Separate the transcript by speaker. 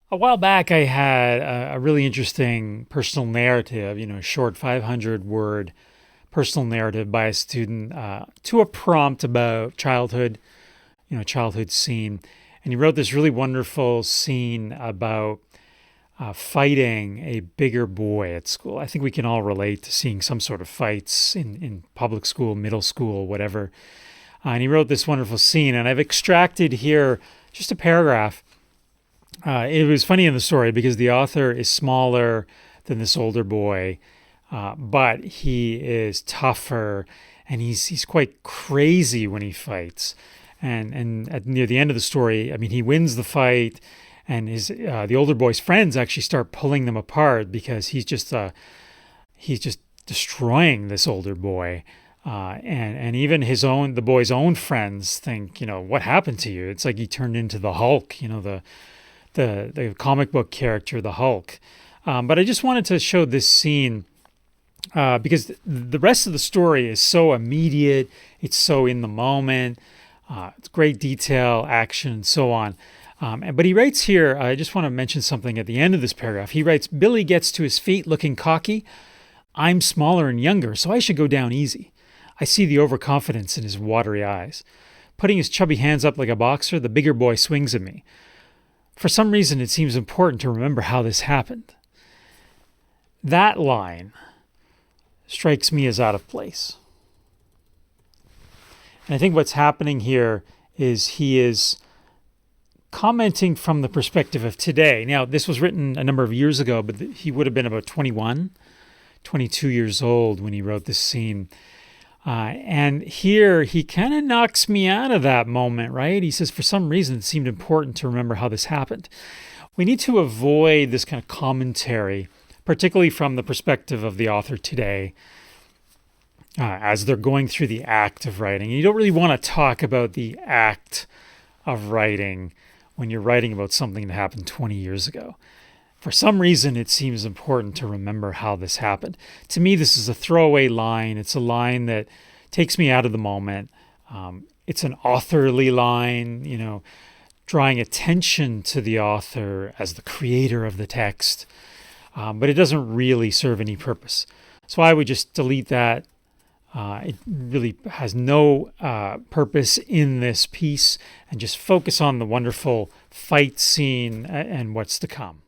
Speaker 1: A while back, I had a really interesting personal narrative, a short 500 word personal narrative by a student to a prompt about childhood, childhood scene. And he wrote this really wonderful scene about fighting a bigger boy at school. I think we can all relate to seeing some sort of fights in public school, middle school, whatever. And he wrote this wonderful scene, and I've extracted here just a paragraph. It was funny in the story because the author is smaller than this older boy, but he is tougher, and he's quite crazy when he fights. And near the end of the story, I mean, he wins the fight, and his the older boy's friends actually start pulling them apart because he's just destroying this older boy. And even the boy's own friends think, what happened to you? It's like he turned into the Hulk, the comic book character, the Hulk. But I just wanted to show this scene because the rest of the story is so immediate. It's so in the moment. It's great detail, action, and so on. But he writes here, I just want to mention something at the end of this paragraph. He writes, Billy gets to his feet looking cocky. I'm smaller and younger, so I should go down easy. I see the overconfidence in his watery eyes. Putting his chubby hands up like a boxer, the bigger boy swings at me. For some reason, it seems important to remember how this happened. That line strikes me as out of place. And I think what's happening here is he is commenting from the perspective of today. Now, this was written a number of years ago, but he would have been about 21, 22 years old when he wrote this scene. And here he kind of knocks me out of that moment, right? He says, for some reason, it seemed important to remember how this happened. We need to avoid this kind of commentary, particularly from the perspective of the author today, as they're going through the act of writing. And you don't really want to talk about the act of writing when you're writing about something that happened 20 years ago. For some reason, it seems important to remember how this happened. To me, this is a throwaway line. It's a line that takes me out of the moment. It's an authorly line, drawing attention to the author as the creator of the text. But it doesn't really serve any purpose. So I would just delete that. It really has no purpose in this piece, and just focus on the wonderful fight scene and what's to come.